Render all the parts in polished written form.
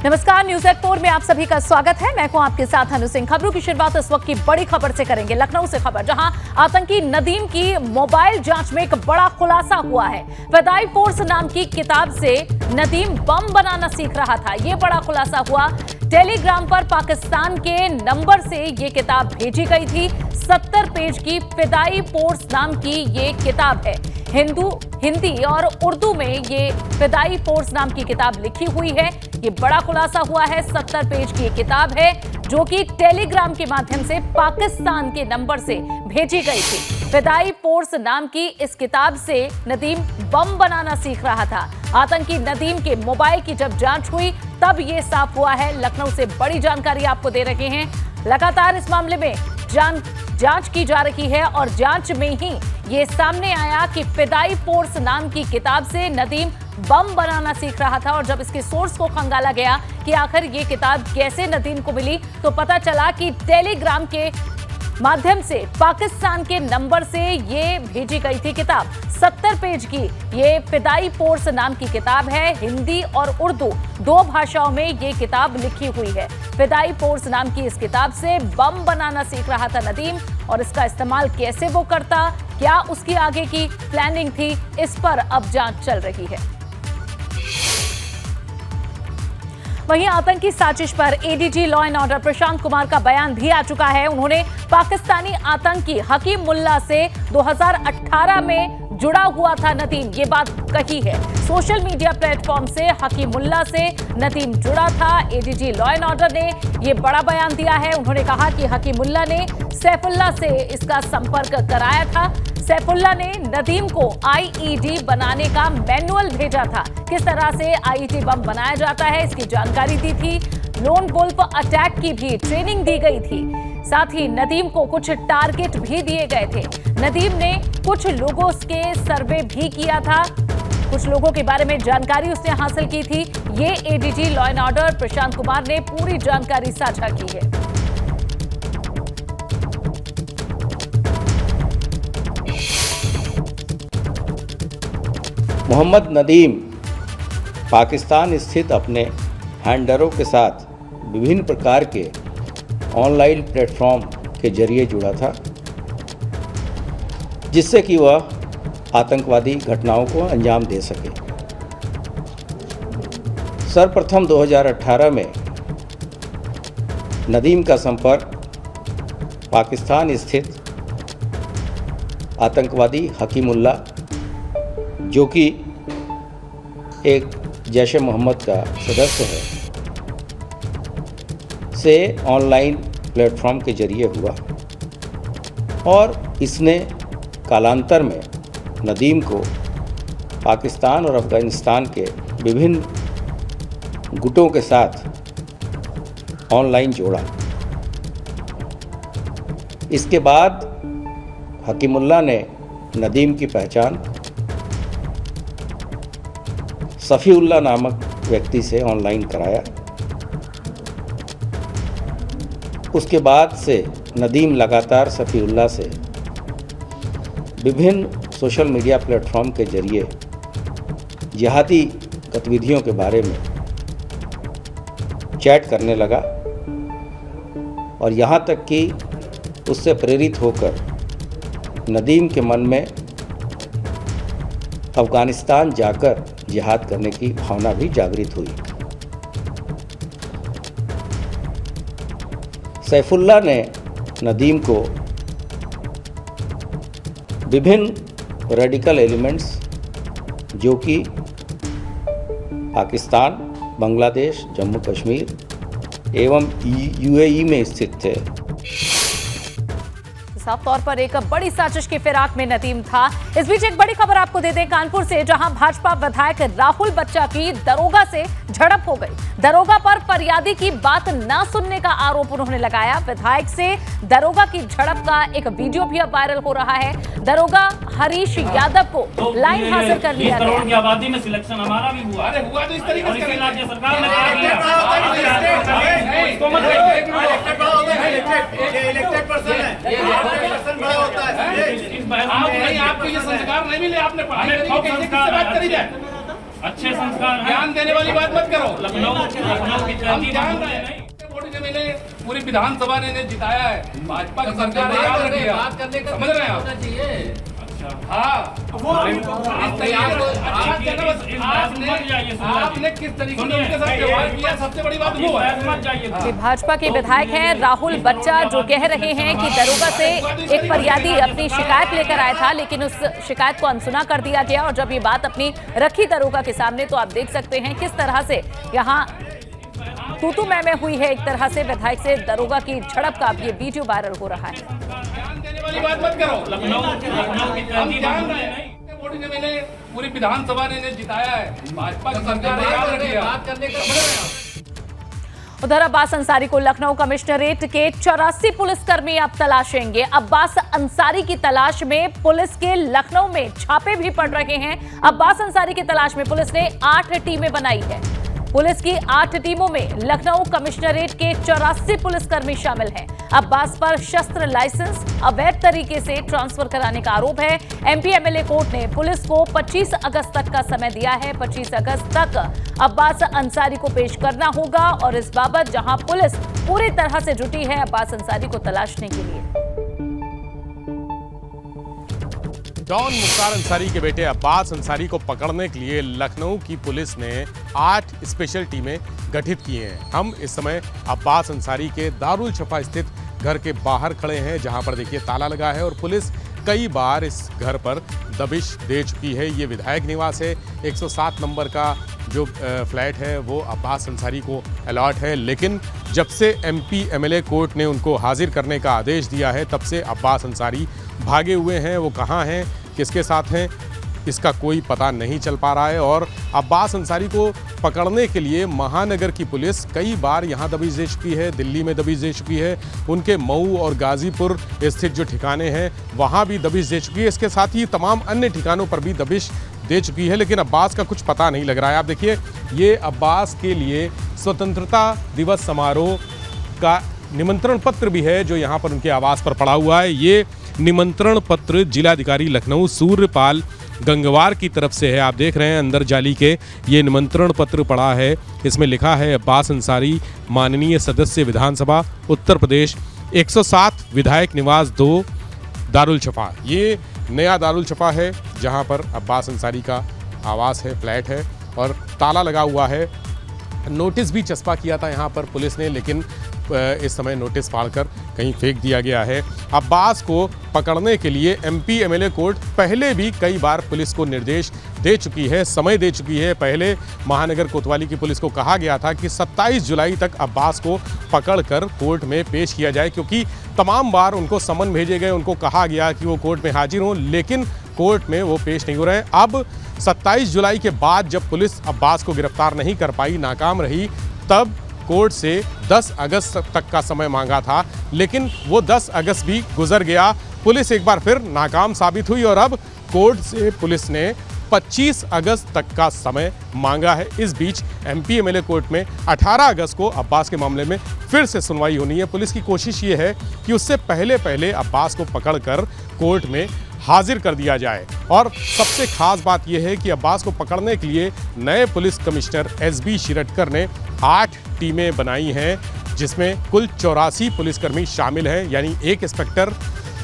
नमस्कार, news eight 4 में आप सभी का स्वागत है। मैं हूं आपके साथ अनु सिंह। खबरों की शुरुआत इस वक्त की बड़ी खबर से करेंगे। लखनऊ से खबर, जहां आतंकी नदीम की मोबाइल जांच में एक बड़ा खुलासा हुआ है। फिदाई फोर्स नाम की किताब से नदीम बम बनाना सीख रहा था, ये बड़ा खुलासा हुआ। टेलीग्राम पर पाकिस्तान के नंबर से ये किताब भेजी गई थी। 70 पेज की फिदाई फोर्स नाम की ये किताब है। हिंदी और उर्दू में ये फिदाई फोर्स नाम की किताब लिखी हुई है। ये बड़ा खुलासा हुआ है। 70 पेज की किताब है जो कि टेलीग्राम के माध्यम से पाकिस्तान के नंबर से भेजी गई थी। फिदाई फोर्स नाम की इस किताब से नदीम बम बनाना सीख रहा था। आतंकी नदीम के मोबाइल की जब जांच हुई तब ये साफ हुआ है। लखनऊ से बड़ी जानकारी आपको दे रहे हैं। लगातार इस मामले में जांच की जा रही है और जांच में ही ये सामने आया कि फिदाई फोर्स नाम की किताब से नदीम बम बनाना सीख रहा था। और जब इसके सोर्स को खंगाला गया कि आखिर ये किताब कैसे नदीम को मिली, तो पता चला कि टेलीग्राम के माध्यम से पाकिस्तान के नंबर से ये भेजी गई थी किताब। 70 पेज की ये फिदाई फोर्स नाम की किताब है। हिंदी और उर्दू दो भाषाओं में ये किताब लिखी हुई है। फिदाई फोर्स नाम की इस किताब से बम बनाना सीख रहा था नदीम, और इसका इस्तेमाल कैसे वो करता, क्या उसकी आगे की प्लानिंग थी, इस पर अब जांच चल रही है। वहीं आतंकी साजिश पर ADG law and order Prashant Kumar का बयान भी आ चुका है। उन्होंने पाकिस्तानी आतंकी हकीमुल्ला से 2018 में जुड़ा हुआ था नदीम, ये बात कही है। सोशल मीडिया प्लेटफॉर्म से हकीमुल्ला से नदीम जुड़ा था। एडीजी लॉ एंड ऑर्डर ने ये बड़ा बयान दिया है। उन्होंने कहा कि हकीमुल्ला ने सैफुल्ला से इसका संपर्क कराया था। सैफुल्ला ने नदीम को आईईडी बनाने का मैनुअल भेजा था। किस तरह से आईईडी बम बनाया जाता है इसकी जानकारी दी थी। लोन वुल्फ अटैक की भी ट्रेनिंग दी गई थी। साथ ही नदीम को कुछ टारगेट भी दिए गए थे। नदीम ने कुछ लोगों के सर्वे भी किया था, कुछ लोगों के बारे में जानकारी उसने हासिल की थी। ये ADG law and order Prashant Kumar ने पूरी जानकारी साझा की है। मोहम्मद नदीम पाकिस्तान स्थित अपने हैंडलरों के साथ विभिन्न प्रकार के ऑनलाइन प्लेटफॉर्म के जरिए जुड़ा था, जिससे कि वह आतंकवादी घटनाओं को अंजाम दे सके। सर्वप्रथम 2018 में नदीम का संपर्क पाकिस्तान स्थित आतंकवादी हकीमुल्ला, जो कि एक जैश ए मोहम्मद का सदस्य है, से ऑनलाइन प्लेटफॉर्म के जरिए हुआ। और इसने कालांतर में नदीम को पाकिस्तान और अफ़गानिस्तान के विभिन्न गुटों के साथ ऑनलाइन जोड़ा। इसके बाद हकीमुल्ला ने नदीम की पहचान सफ़ीउल्ला नामक व्यक्ति से ऑनलाइन कराया। उसके बाद से नदीम लगातार सफ़ीउल्ला से विभिन्न सोशल मीडिया प्लेटफॉर्म के जरिए जिहादी गतिविधियों के बारे में चैट करने लगा, और यहाँ तक कि उससे प्रेरित होकर नदीम के मन में अफ़गानिस्तान जाकर जिहाद करने की भावना भी जागृत हुई। सैफुल्ला ने नदीम को विभिन्न रेडिकल एलिमेंट्स, जो कि पाकिस्तान, बांग्लादेश, जम्मू कश्मीर एवं यूएई में स्थित थे, साफ तौर पर एक बड़ी साजिश की फिराक में नदीम था। इस बीच एक बड़ी खबर आपको दे दें कानपुर से, जहां भाजपा विधायक राहुल बच्चा की दरोगा से झड़प हो गई। दरोगा पर फरियादी की बात न सुनने का आरोप उन्होंने लगाया। विधायक से दरोगा की झड़प का एक वीडियो भी अब वायरल हो रहा है। दरोगा हरीश यादव को लाइन हासिल कर लिया गया। करोड़ की आबादी में सिलेक्शन हमारा भी हुआ। अरे हुआ तो इस तरीके से राज्य सरकार ने इलेक्टेड पर्सन है, बड़ा होता है। आपको ये संस्कार नहीं मिले, आपने पढ़ाई से बात करी जाए। अच्छे संस्कार हैं। ज्ञान देने वाली बात मत करो। लखनऊ की हम जान रहे हैं मोदी ने मैंने पूरी विधानसभा ने इन्हें जिताया है। भाजपा की सरकार है, याद रखिए। बात करने का समझ रहे हैं आप? चाहिए। हाँ, आपने किस तरीके से उनके साथ व्यवहार किया, सबसे बड़ी बात वो है। कि भाजपा के विधायक हैं राहुल बच्चा, जो कह रहे हैं कि दरोगा से एक फरियादी अपनी शिकायत लेकर आया था, लेकिन उस शिकायत को अनसुना कर दिया गया। और जब ये बात अपनी रखी दरोगा के सामने, तो आप देख सकते हैं किस तरह से यहाँ तू मैं हुई है। एक तरह से विधायक से दरोगा की झड़प का अब ये वीडियो वायरल हो रहा है। ज्ञान देने वाली बात मत करो। लखनऊ की हम जान रहे हैं मोदी ने मैंने पूरी विधानसभा ने इन्हें जिताया है। भाजपा की सरकार है, याद रखिए। बात करने का समझ रहे हैं आप? उधर अब्बास अंसारी को लखनऊ कमिश्नरेट के 84 पुलिसकर्मी अब तलाशेंगे। अब्बास अंसारी की तलाश में पुलिस के लखनऊ में छापे भी पड़ रहे हैं। अब्बास अंसारी की तलाश में पुलिस ने 8 टीमें बनाई है। पुलिस की 8 टीमों में लखनऊ कमिश्नरेट के 84 पुलिसकर्मी शामिल हैं। अब्बास पर शस्त्र लाइसेंस अवैध तरीके से ट्रांसफर कराने का आरोप है। एमपी एमएलए कोर्ट ने पुलिस को 25 अगस्त तक का समय दिया है। 25 अगस्त तक अब्बास अंसारी को पेश करना होगा। और इस बाबत जहां पुलिस पूरी तरह से जुटी है अब्बास अंसारी को तलाशने के लिए। डॉन मुख्तार अंसारी के बेटे अब्बास अंसारी को पकड़ने के लिए लखनऊ की पुलिस ने 8 स्पेशल टीमें गठित की हैं। हम इस समय अब्बास अंसारी के दारुल शफा स्थित घर के बाहर खड़े हैं, जहां पर देखिए ताला लगा है और पुलिस कई बार इस घर पर दबिश दे चुकी है। ये विधायक निवास है। 107 नंबर का जो फ्लैट है वो अब्बास अंसारी को अलॉट है, लेकिन जब से एमपी एमएलए कोर्ट ने उनको हाजिर करने का आदेश दिया है, तब से अब्बास अंसारी भागे हुए हैं। वो कहाँ हैं, किसके साथ हैं, इसका कोई पता नहीं चल पा रहा है। और अब्बास अंसारी को पकड़ने के लिए महानगर की पुलिस कई बार यहाँ दबिश दे चुकी है, दिल्ली में दबिश दे चुकी है, उनके मऊ और गाजीपुर स्थित जो ठिकाने हैं वहाँ भी दबिश दे चुकी है। इसके साथ ही तमाम अन्य ठिकानों पर भी दबिश दे चुकी है, लेकिन अब्बास का कुछ पता नहीं लग रहा है। आप देखिए, ये अब्बास के लिए स्वतंत्रता दिवस समारोह का निमंत्रण पत्र भी है जो यहाँ पर उनके आवास पर पड़ा हुआ है। ये निमंत्रण पत्र जिलाधिकारी लखनऊ सूर्यपाल गंगवार की तरफ से है। आप देख रहे हैं अंदर जाली के ये निमंत्रण पत्र पड़ा है। इसमें लिखा है अब्बास अंसारी माननीय सदस्य विधानसभा उत्तर प्रदेश 107 विधायक निवास 2 दारुल शफा। ये नया दारुल शफा है जहां पर अब्बास अंसारी का आवास है, फ्लैट है और ताला लगा हुआ है। नोटिस भी चस्पा किया था यहाँ पर पुलिस ने, लेकिन इस समय नोटिस फाड़कर कहीं फेंक दिया गया है। अब्बास को पकड़ने के लिए एमपी एमएलए कोर्ट पहले भी कई बार पुलिस को निर्देश दे चुकी है, समय दे चुकी है। पहले महानगर कोतवाली की पुलिस को कहा गया था कि 27 जुलाई तक अब्बास को पकड़कर कोर्ट में पेश किया जाए, क्योंकि तमाम बार उनको समन भेजे गए, उनको कहा गया कि वो कोर्ट में हाजिर हों, लेकिन कोर्ट में वो पेश नहीं हो रहे हैं। अब 27 जुलाई के बाद जब पुलिस अब्बास को गिरफ्तार नहीं कर पाई, नाकाम रही, तब कोर्ट से 10 अगस्त तक का समय मांगा था, लेकिन वो 10 अगस्त भी गुजर गया। पुलिस एक बार फिर नाकाम साबित हुई और अब कोर्ट से पुलिस ने 25 अगस्त तक का समय मांगा है। इस बीच एमपी एमएलए कोर्ट में 18 अगस्त को अब्बास के मामले में फिर से सुनवाई होनी है। पुलिस की कोशिश ये है कि उससे पहले अब्बास को पकड़कर कोर्ट में हाजिर कर दिया जाए। और सबसे खास बात यह है कि अब्बास को पकड़ने के लिए नए पुलिस कमिश्नर एसबी शिरडकर ने 8 टीमें बनाई हैं, जिसमें कुल 84 पुलिसकर्मी शामिल हैं, यानी 1 इंस्पेक्टर,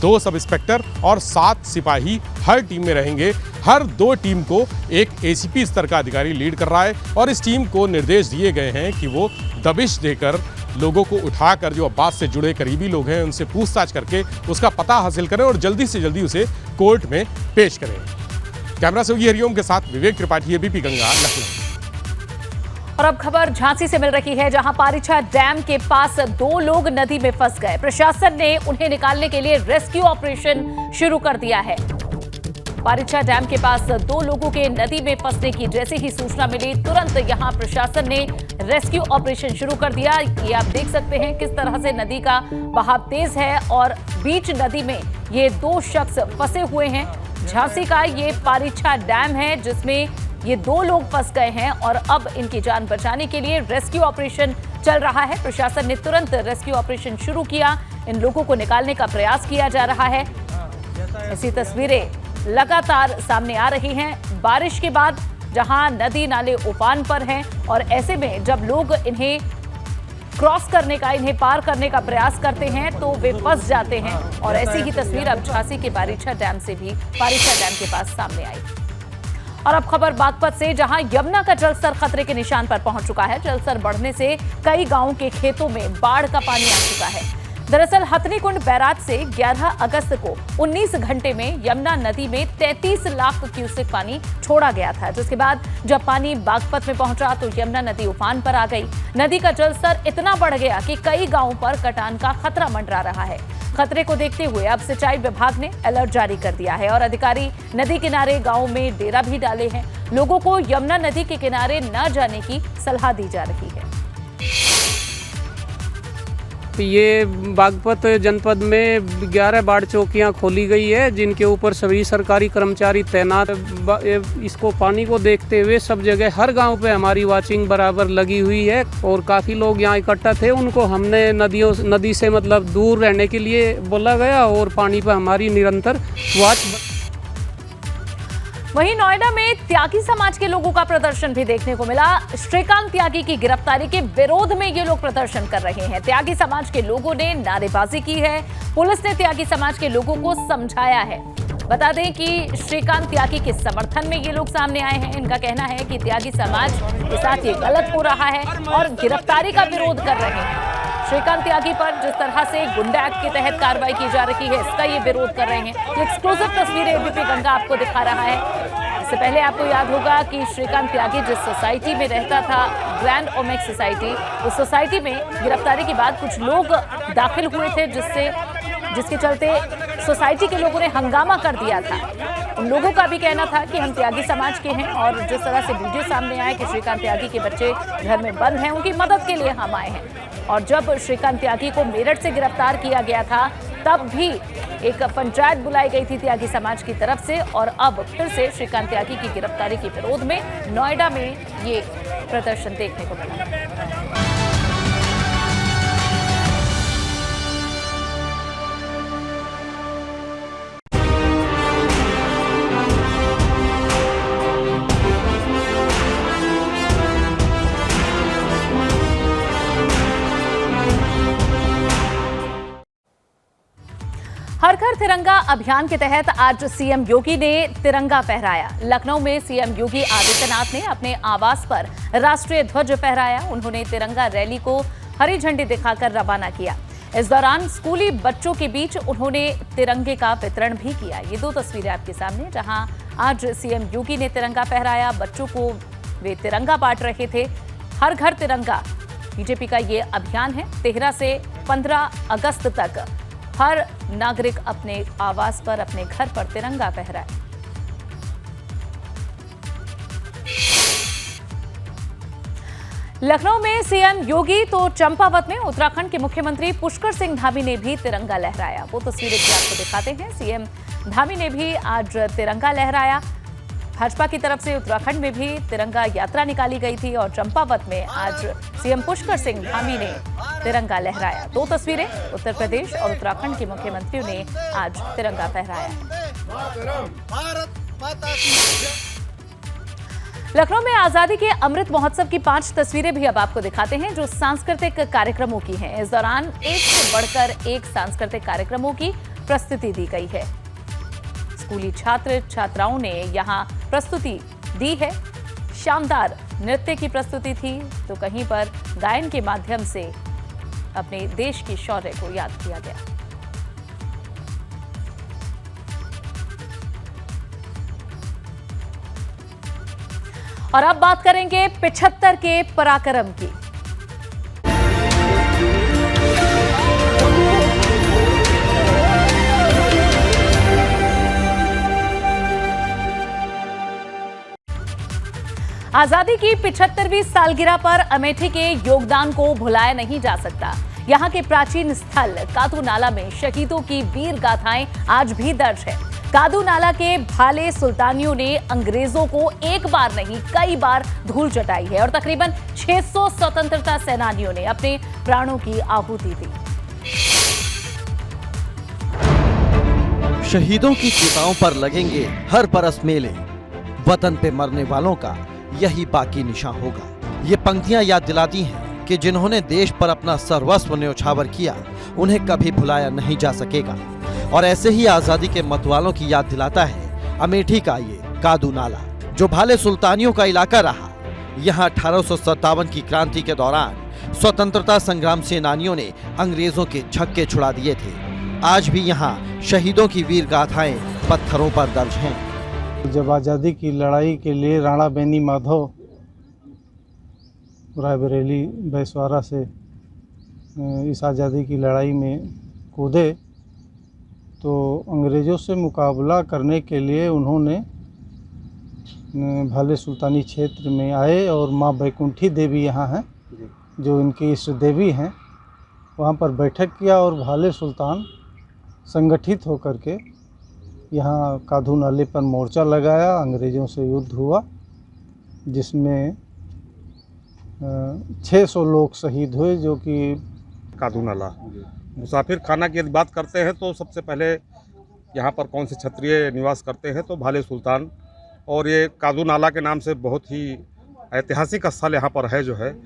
2 सब इंस्पेक्टर और 7 सिपाही हर टीम में रहेंगे। हर 2 टीम को एक एसीपी स्तर का अधिकारी लीड कर रहा है और इस टीम को निर्देश दिए गए हैं कि वो दबिश देकर लोगों को उठाकर, जो अब्बास से जुड़े करीबी लोग हैं, उनसे पूछताछ करके उसका पता हासिल करें और जल्दी से जल्दी उसे कोर्ट में पेश करें। कैमरा सहयोगी हरिओम के साथ विवेक त्रिपाठी, एबीपी गंगा, लखनऊ। और अब खबर झांसी से मिल रही है, जहां पारिछा डैम के पास 2 लोग नदी में फंस गए। प्रशासन ने उन्हें निकालने के लिए रेस्क्यू ऑपरेशन शुरू कर दिया है। पारिछा डैम के पास 2 लोगों के नदी में फंसने की जैसे ही सूचना मिली, तुरंत यहां प्रशासन ने रेस्क्यू ऑपरेशन शुरू कर दिया। ये आप देख सकते हैं किस तरह से नदी का बहाव तेज है और बीच नदी में ये 2 शख्स फंसे हुए हैं। झांसी का ये पारिछा डैम है जिसमें ये 2 लोग फंस गए हैं और अब इनकी जान बचाने के लिए रेस्क्यू ऑपरेशन चल रहा है। प्रशासन ने तुरंत रेस्क्यू ऑपरेशन शुरू किया, इन लोगों को निकालने का प्रयास किया जा रहा है। ऐसी तस्वीरें लगातार सामने आ रही हैं। बारिश के बाद जहां नदी नाले उफान पर हैं और ऐसे में जब लोग इन्हें क्रॉस करने का, इन्हें पार करने का प्रयास करते हैं तो वे फंस जाते हैं। और ऐसी ही तस्वीर अब झांसी के बारिशा डैम से भी, बारिशा डैम के पास सामने आई। और अब खबर बागपत से, जहां यमुना का जलस्तर खतरे के निशान पर पहुंच चुका है। जलस्तर बढ़ने से कई गांवों के खेतों में बाढ़ का पानी आ चुका है। दरअसल हथनीकुंड बैराज से 11 अगस्त को 19 घंटे में यमुना नदी में 33 लाख क्यूसेक पानी छोड़ा गया था, जिसके बाद जब पानी बागपत में पहुंचा तो यमुना नदी उफान पर आ गई। नदी का जलस्तर इतना बढ़ गया कि कई गांवों पर कटान का खतरा मंडरा रहा है। खतरे को देखते हुए अब सिंचाई विभाग ने अलर्ट जारी कर दिया है और अधिकारी नदी किनारे गांवों में डेरा भी डाले हैं। लोगों को यमुना नदी के किनारे न जाने की सलाह दी जा रही है। ये बागपत जनपद में 11 बाढ़ चौकियां खोली गई है, जिनके ऊपर सभी सरकारी कर्मचारी तैनात। इसको पानी को देखते हुए सब जगह हर गांव पे हमारी वाचिंग बराबर लगी हुई है और काफ़ी लोग यहाँ इकट्ठा थे। उनको हमने नदी से मतलब दूर रहने के लिए बोला गया और पानी पर हमारी निरंतर वाच। वहीं नोएडा में त्यागी समाज के लोगों का प्रदर्शन भी देखने को मिला। श्रीकांत त्यागी की गिरफ्तारी के विरोध में ये लोग प्रदर्शन कर रहे हैं। त्यागी समाज के लोगों ने नारेबाजी की है। पुलिस ने त्यागी समाज के लोगों को समझाया है। बता दें कि श्रीकांत त्यागी के समर्थन में ये लोग सामने आए हैं। इनका कहना है कि त्यागी समाज के साथ ये गलत हो रहा है और गिरफ्तारी का विरोध कर रहे हैं। श्रीकांत त्यागी पर जिस तरह से गुंडा एक्ट के तहत कार्रवाई की जा रही है, इसका ये विरोध कर रहे हैं। ये एक्सक्लूसिव तस्वीरें एबीपी गंगा आपको दिखा रहा है। इससे पहले आपको याद होगा कि श्रीकांत त्यागी जिस सोसाइटी में रहता था, ग्रैंड ओमेक्स सोसाइटी, उस सोसाइटी में गिरफ्तारी के बाद कुछ लोग दाखिल हुए थे, जिसके चलते सोसाइटी के लोगों ने हंगामा कर दिया था। उन लोगों का भी कहना था कि हम त्यागी समाज के हैं और जिस तरह से वीडियो सामने आया कि श्रीकांत त्यागी के बच्चे घर में बंद हैं, उनकी मदद के लिए हम आए हैं। और जब श्रीकांत त्यागी को मेरठ से गिरफ्तार किया गया था, तब भी एक पंचायत बुलाई गई थी त्यागी समाज की तरफ से और अब फिर से श्रीकांत त्यागी की गिरफ्तारी के विरोध में नोएडा में ये प्रदर्शन देखने को मिला। हर घर तिरंगा अभियान के तहत आज सीएम योगी ने तिरंगा फहराया। लखनऊ में सीएम योगी आदित्यनाथ ने अपने आवास पर राष्ट्रीय ध्वज फहराया। उन्होंने तिरंगा रैली को हरी झंडी दिखाकर रवाना किया। इस दौरान स्कूली बच्चों के बीच उन्होंने तिरंगे का वितरण भी किया। ये दो तस्वीरें आपके सामने, जहां आज सीएम योगी ने तिरंगा फहराया, बच्चों को वे तिरंगा बांट रहे थे। हर घर तिरंगा बीजेपी का ये अभियान है। 13 से 15 अगस्त तक हर नागरिक अपने आवास पर, अपने घर पर तिरंगा फहराए। लखनऊ में सीएम योगी तो चंपावत में उत्तराखंड के मुख्यमंत्री पुष्कर सिंह धामी ने भी तिरंगा लहराया। वो तस्वीरें भी आपको दिखाते हैं। सीएम धामी ने भी आज तिरंगा लहराया। भाजपा की तरफ से उत्तराखंड में भी तिरंगा यात्रा निकाली गई थी और चंपावत में आज सीएम पुष्कर सिंह धामी ने तिरंगा लहराया। दो तस्वीरें, उत्तर प्रदेश और उत्तराखंड के मुख्यमंत्रियों ने आज तिरंगा फहराया। लखनऊ में आजादी के अमृत महोत्सव की 5 तस्वीरें भी अब आपको दिखाते हैं, जो सांस्कृतिक कार्यक्रमों की हैं। इस दौरान एक से बढ़कर एक सांस्कृतिक कार्यक्रमों की प्रस्तुति दी गई है। स्कूली छात्र छात्राओं ने यहां प्रस्तुति दी है। शानदार नृत्य की प्रस्तुति थी तो कहीं पर गायन के माध्यम से अपने देश की शौर्य को याद किया गया। और अब बात करेंगे 75 के पराक्रम की। आजादी की 75वीं सालगिरह पर अमेठी के योगदान को भुलाया नहीं जा सकता। यहाँ के प्राचीन स्थल कादू नाला में शहीदों की वीर गाथाएं आज भी दर्ज है। कादू नाला के भाले सुल्तानियों ने अंग्रेजों को एक बार नहीं कई बार धूल चटाई है और तकरीबन 600 स्वतंत्रता सेनानियों ने अपने प्राणों की आहुति दी। शहीदों की चिताओं पर लगेंगे हर बरस मेले। वतन पे मरने वालों का यही बाकी निशान होगा। ये पंक्तियां याद दिलाती हैं कि जिन्होंने देश पर अपना सर्वस्व न्यौछावर किया उन्हें कभी भुलाया नहीं जा सकेगा। और ऐसे ही आजादी के मतवालों की याद दिलाता है अमेठी का ये कादू नाला, जो भाले सुल्तानियों का इलाका रहा। यहाँ 1857 की क्रांति के दौरान स्वतंत्रता संग्राम सेनानियों ने अंग्रेजों के छक्के छुड़ा दिए थे। आज भी यहाँ शहीदों की वीर गाथाएं पत्थरों पर दर्ज हैं। जब आज़ादी की लड़ाई के लिए राणा बेनी माधव रायबरेली बैसवारा से इस आज़ादी की लड़ाई में कूदे तो अंग्रेज़ों से मुकाबला करने के लिए उन्होंने भाले सुल्तानी क्षेत्र में आए और माँ बैकुंठी देवी यहाँ हैं जो इनकी इष्ट देवी हैं, वहाँ पर बैठक किया और भाले सुल्तान संगठित होकर के यहाँ कादू नाले पर मोर्चा लगाया। अंग्रेज़ों से युद्ध हुआ जिसमें 600 लोग शहीद हुए, जो कि कादू नाला मुसाफिर खाना की यदि बात करते हैं तो सबसे पहले यहाँ पर कौन से क्षत्रिय निवास करते हैं तो भाले सुल्तान, और ये कादू नाला के नाम से बहुत ही ऐतिहासिक स्थल यहाँ पर है जो है।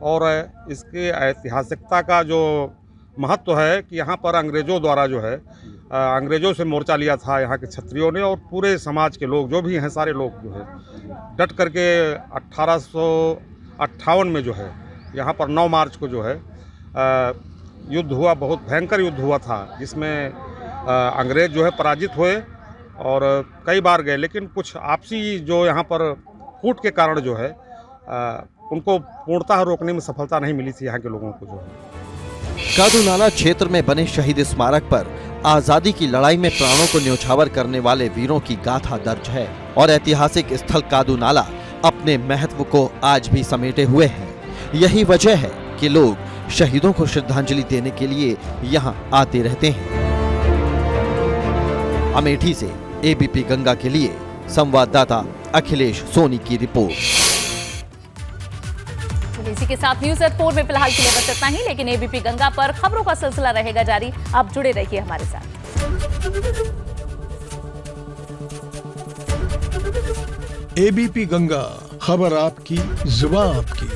और इसके ऐतिहासिकता का जो महत्व है कि यहाँ पर अंग्रेज़ों द्वारा जो है अंग्रेज़ों से मोर्चा लिया था यहाँ के क्षत्रियों ने, और पूरे समाज के लोग जो भी हैं सारे लोग जो है डट करके 1858 में जो है यहाँ पर 9 मार्च को जो है युद्ध हुआ। बहुत भयंकर युद्ध हुआ था जिसमें अंग्रेज़ जो है पराजित हुए और कई बार गए, लेकिन कुछ आपसी जो यहाँ पर फूट के कारण जो है उनको पूर्णतः रोकने में सफलता नहीं मिली थी यहाँ के लोगों को जो है। कादू नाला क्षेत्र में बने शहीद स्मारक पर आजादी की लड़ाई में प्राणों को न्यौछावर करने वाले वीरों की गाथा दर्ज है और ऐतिहासिक स्थल कादू नाला अपने महत्व को आज भी समेटे हुए है। यही वजह है कि लोग शहीदों को श्रद्धांजलि देने के लिए यहाँ आते रहते हैं। अमेठी से एबीपी गंगा के लिए संवाददाता अखिलेश सोनी की रिपोर्ट। इसी के साथ न्यूज़ एट 4 में फिलहाल के लिए बस इतना ही, लेकिन एबीपी गंगा पर खबरों का सिलसिला रहेगा जारी। आप जुड़े रहिए हमारे साथ। एबीपी गंगा, खबर आपकी, जुबान आपकी।